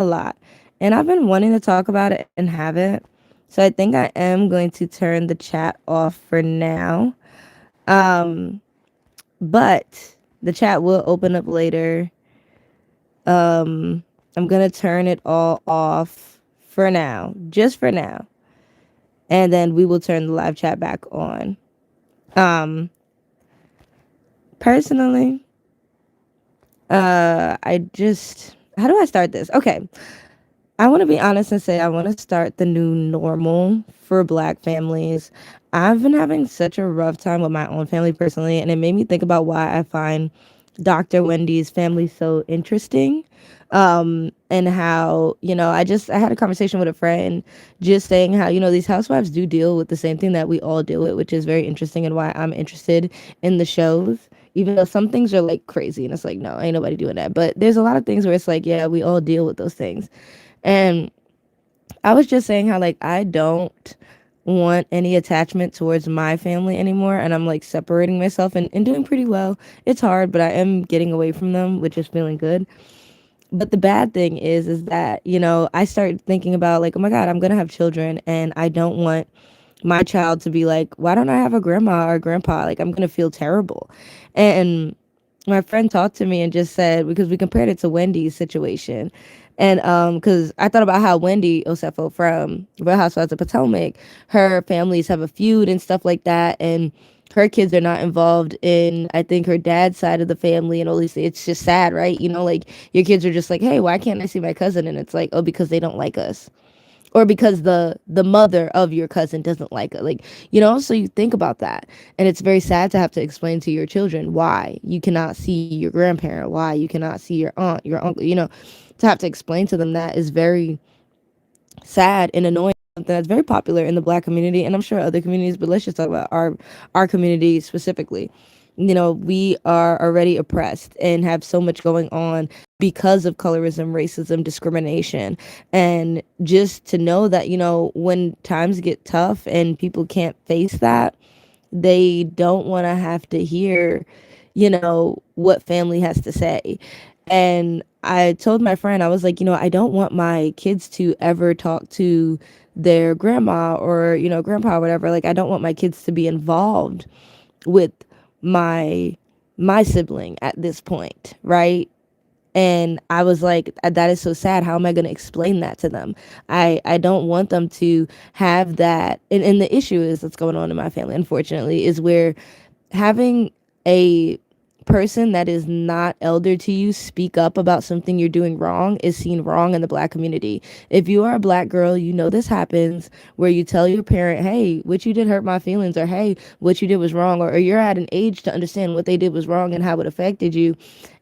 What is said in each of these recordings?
a lot. And I've been wanting to talk about it and haven't. So I think I am going to turn the chat off for now. Um, but the chat will open up later. I'm going to turn it all off for now, just for now. And then we will turn the live chat back on. Um, Personally, I just, how do I start this? Okay. I want to be honest and say I want to start the new normal for black families. I've been having such a rough time with my own family personally, and it made me think about why I find Dr. Wendy's family so interesting. And how, I had a conversation with a friend just saying how, these housewives do deal with the same thing that we all deal with, which is very interesting and why I'm interested in the shows. Even though some things are like crazy and it's like, no, ain't nobody doing that. But there's a lot of things where it's like, yeah, we all deal with those things. And I was just saying how like I don't want any attachment towards my family anymore, and I'm like separating myself and doing pretty well. It's hard, but I am getting away from them, which is feeling good. But the bad thing is that, I started thinking about like, oh my God, I'm gonna have children and I don't want my child to be like, why don't I have a grandma or a grandpa? Like I'm gonna feel terrible. And my friend talked to me and just said, because we compared it to Wendy's situation. And because I thought about how Wendy Osefo from Real Housewives of Potomac, her families have a feud and stuff like that, and her kids are not involved in, I think, her dad's side of the family and all these. It's just sad, right? Like your kids are just like, hey, why can't I see my cousin? And it's like, oh, because they don't like us, or because the mother of your cousin doesn't like it, like, so you think about that, and it's very sad to have to explain to your children why you cannot see your grandparent, why you cannot see your aunt, your uncle, to have to explain to them that is very sad and annoying. Something that's very popular in the black community, and I'm sure other communities, but let's just talk about our community specifically. We are already oppressed and have so much going on because of colorism, racism, discrimination. And just to know that, when times get tough and people can't face that, they don't want to have to hear, what family has to say. And I told my friend, I was like, I don't want my kids to ever talk to their grandma or, grandpa or whatever. Like, I don't want my kids to be involved with my my sibling at this point, right? And I was like, that is so sad. How am I going to explain that to them? I don't want them to have that. And the issue is that's going on in my family, unfortunately, is where having a person that is not elder to you speak up about something you're doing wrong is seen wrong in the black community. If you are a black girl, this happens where you tell your parent, hey, what you did hurt my feelings, or hey, what you did was wrong, or you're at an age to understand what they did was wrong and how it affected you.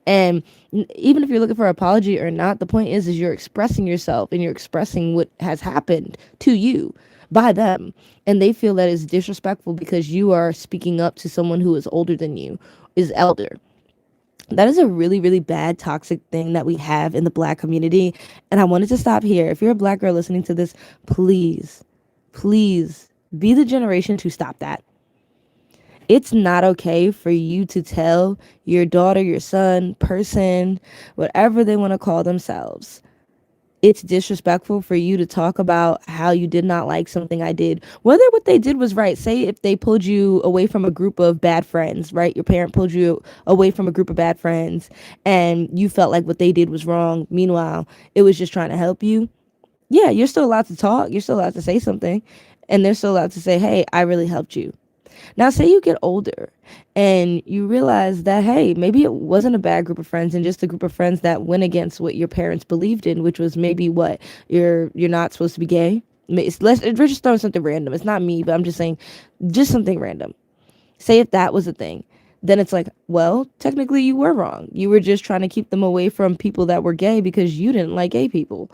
And even if you're looking for an apology or not, the point is you're expressing yourself and you're expressing what has happened to you by them, and they feel that is disrespectful because you are speaking up to someone who is older than you, is elder. That is a really, really bad toxic thing that we have in the black community, and I wanted to stop here. If you're a black girl listening to this, please, please be the generation to stop that. It's not okay for you to tell your daughter, your son, person, whatever they want to call themselves, it's disrespectful for you to talk about how you did not like something I did, whether what they did was right. Say if they pulled you away from a group of bad friends, right? Your parent pulled you away from a group of bad friends and you felt like what they did was wrong. Meanwhile, it was just trying to help you. Yeah, you're still allowed to talk. You're still allowed to say something. And they're still allowed to say, hey, I really helped you. Now, say you get older and you realize that, hey, maybe it wasn't a bad group of friends and just a group of friends that went against what your parents believed in, which was maybe what you're not supposed to be gay. We're just throwing something random. It's not me, but I'm just saying, just something random. Say if that was a thing, then it's like, well, technically you were wrong. You were just trying to keep them away from people that were gay because you didn't like gay people.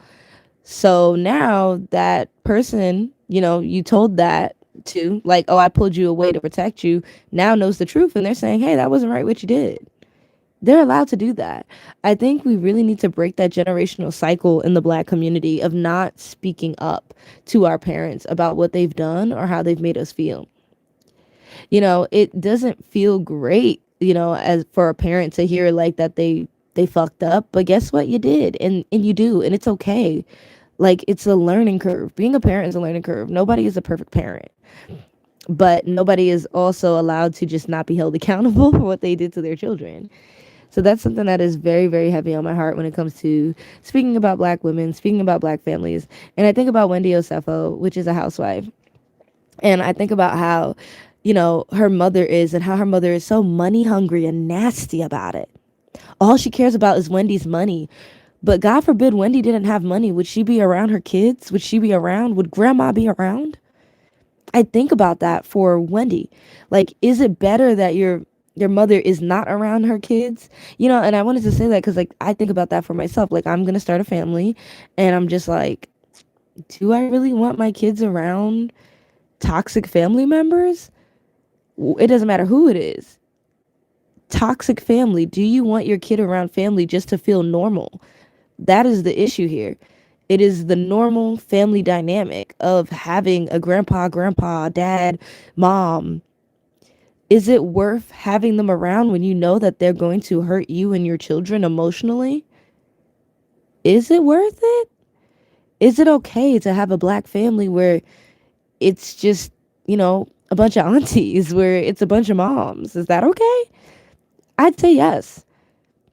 So now that person, you told that to, like, oh, I pulled you away to protect you, now knows the truth. And they're saying, hey, that wasn't right what you did. They're allowed to do that. I think we really need to break that generational cycle in the black community of not speaking up to our parents about what they've done or how they've made us feel. It doesn't feel great, as for a parent to hear like that they They fucked up, but guess what? You did, and you do, and it's okay. Like, it's a learning curve. Being a parent is a learning curve. Nobody is a perfect parent, but nobody is also allowed to just not be held accountable for what they did to their children. So that's something that is very, very heavy on my heart when it comes to speaking about black women, speaking about black families. And I think about Wendy Osefo, which is a housewife. And I think about how, her mother is, and how her mother is so money hungry and nasty about it. All she cares about is Wendy's money. But God forbid Wendy didn't have money. Would she be around her kids? Would she be around? Would grandma be around? I think about that for Wendy. Like, is it better that your mother is not around her kids? And I wanted to say that because, like, I think about that for myself. Like, I'm gonna start a family, and I'm just like, do I really want my kids around toxic family members? It doesn't matter who it is. Toxic family. Do you want your kid around family just to feel normal? That is the issue here. It is the normal family dynamic of having a grandpa, dad, mom. Is it worth having them around when you know that they're going to hurt you and your children emotionally? Is it worth it? Is it okay to have a black family where it's just, a bunch of aunties, where it's a bunch of moms? Is that okay? I'd say yes.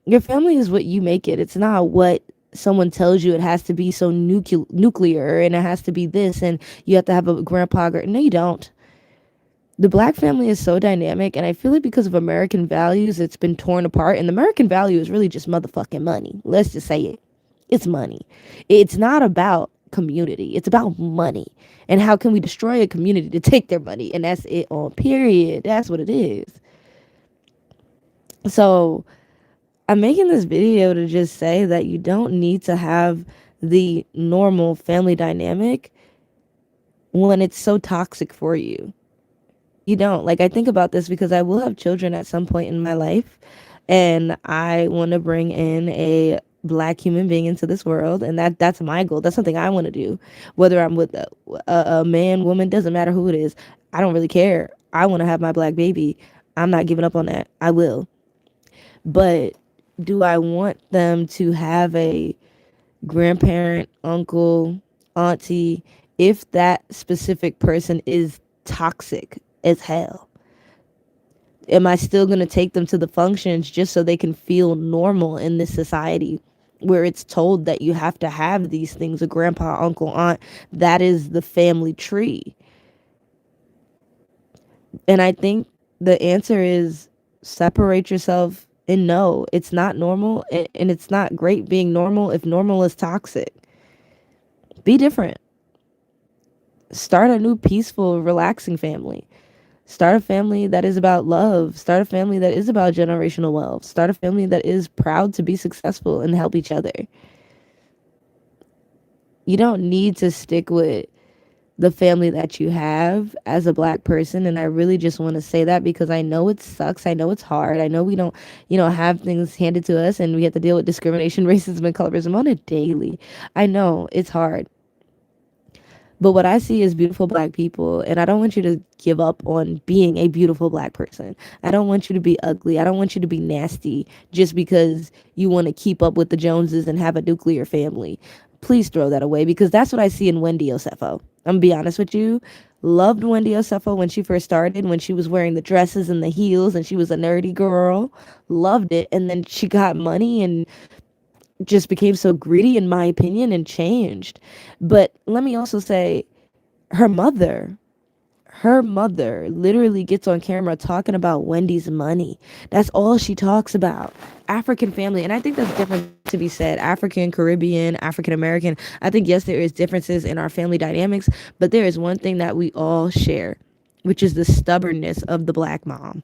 Your family is what you make it. It's not what someone tells you it has to be so nuclear, and it has to be this, and you have to have a grandpa. No, you don't. The black family is so dynamic, and I feel like because of American values, it's been torn apart. And the American value is really just motherfucking money. Let's just say it. It's money. It's not about community. It's about money. And how can we destroy a community to take their money? And that's it on period. That's what it is. So I'm making this video to just say that you don't need to have the normal family dynamic when it's so toxic for you. You don't. Like, I think about this because I will have children at some point in my life, and I want to bring in a black human being into this world, and that's my goal. That's something I want to do. Whether I'm with a man, woman, doesn't matter who it is. I don't really care. I want to have my black baby. I'm not giving up on that. I will. But do I want them to have a grandparent, uncle, auntie, if that specific person is toxic as hell? Am I still going to take them to the functions just so they can feel normal in this society where it's told that you have to have these things, a grandpa, uncle, aunt? That is the family tree. And I think the answer is separate yourself, and no, it's not normal, and it's not great being normal if normal is toxic. Be different. Start a new peaceful, relaxing family. Start a family that is about love. Start a family that is about generational wealth. Start a family that is proud to be successful and help each other. You don't need to stick with the family that you have as a black person. And I really just want to say that because I know it sucks. I know it's hard. I know we don't, have things handed to us, and we have to deal with discrimination, racism, and colorism on a daily. I know it's hard. But what I see is beautiful black people, and I don't want you to give up on being a beautiful black person. I don't want you to be ugly. I don't want you to be nasty just because you want to keep up with the Joneses and have a nuclear family. Please throw that away, because that's what I see in Wendy Osefo. I'm gonna be honest with you. Loved Wendy Osefo when she first started, when she was wearing the dresses and the heels and she was a nerdy girl. Loved it. And then she got money and just became so greedy, in my opinion, and changed. But let me also say, her mother literally gets on camera talking about Wendy's money. That's all she talks about. African family. And I think that's different to be said. African, Caribbean, African American. I think, yes, there is differences in our family dynamics, but there is one thing that we all share, which is the stubbornness of the black mom.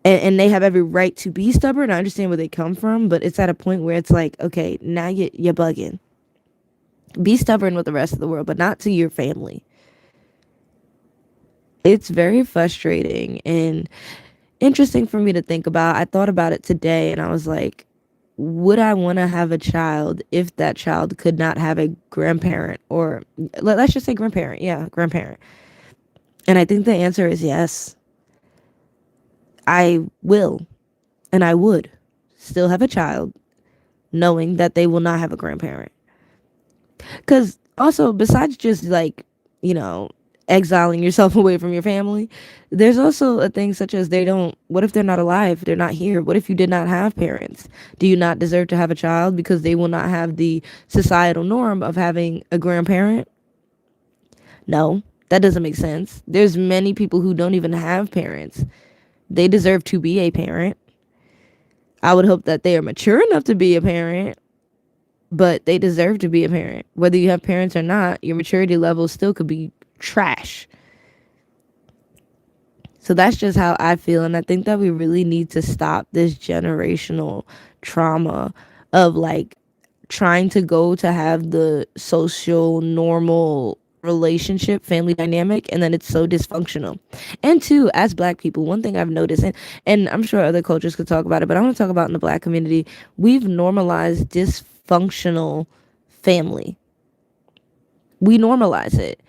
And they have every right to be stubborn. I understand where they come from, but it's at a point where it's like, okay, now you're bugging. Be stubborn with the rest of the world, but not to your family. It's very frustrating and interesting for me to think about. I thought about it today, and I was like, would I want to have a child if that child could not have a grandparent, or let's just say grandparent? Yeah, grandparent. And I think the answer is yes. I will, and I would. still have a child knowing that they will not have a grandparent. Because also, besides just like, you know, exiling yourself away from your family, there's also a thing such as they don't, what if they're not alive? They're not here. What if you did not have parents? Do you not deserve to have a child because they will not have the societal norm of having a grandparent? No, that doesn't make sense. There's many people who don't even have parents. They deserve to be a parent. I would hope that they are mature enough to be a parent, but they deserve to be a parent. Whether you have parents or not, your maturity level still could be trash. So that's just how I feel. And I think that we really need to stop this generational trauma of like trying to go to have the social normal relationship family dynamic, and then it's so dysfunctional. And two, as black people, one thing I've noticed, and I'm sure other cultures could talk about it, but I want to talk about in the black community, we've normalized dysfunctional family. We normalize it.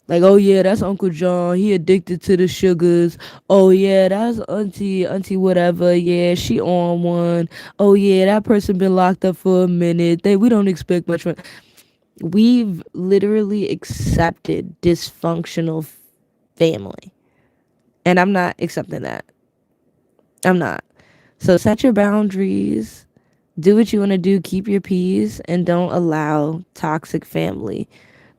Like, oh yeah, that's Uncle John. He addicted to the sugars. Oh yeah, that's Auntie whatever. Yeah, she on one. Oh yeah, that person been locked up for a minute. We don't expect much from. We've literally accepted dysfunctional family, and I'm not accepting that. I'm not. So set your boundaries. Do what you want to do. Keep your peace, and don't allow toxic family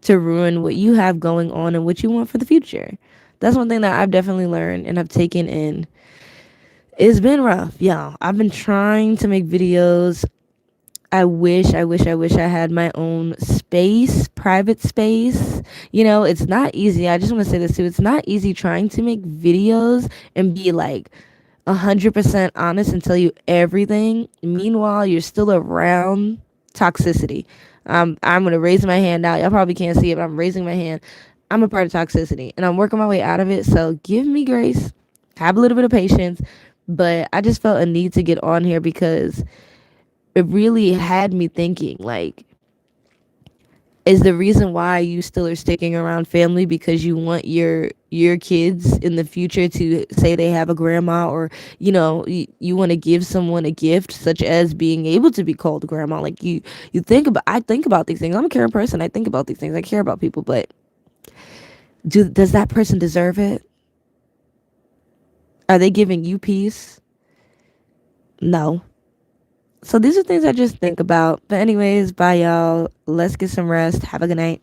to ruin what you have going on and what you want for the future. That's one thing that I've definitely learned and have taken in. It's been rough, y'all. I've been trying to make videos. I wish I had my own space, private space. You know, it's not easy. I just want to say this too. It's not easy trying to make videos and be like 100% honest and tell you everything. Meanwhile, you're still around toxicity. I'm gonna raise my hand out. Y'all probably can't see it, but I'm raising my hand. I'm a part of toxicity, and I'm working my way out of it. So give me grace. Have a little bit of patience. But I just felt a need to get on here because it really had me thinking. Like, is the reason why you still are sticking around family because you want your kids in the future to say they have a grandma, or you want to give someone a gift such as being able to be called grandma? Like, you think about, I think about these things. I'm a caring person. I think about these things. I care about people. But does that person deserve it? Are they giving you peace? No. So these are things I just think about. But anyways, bye y'all. Let's get some rest. Have a good night.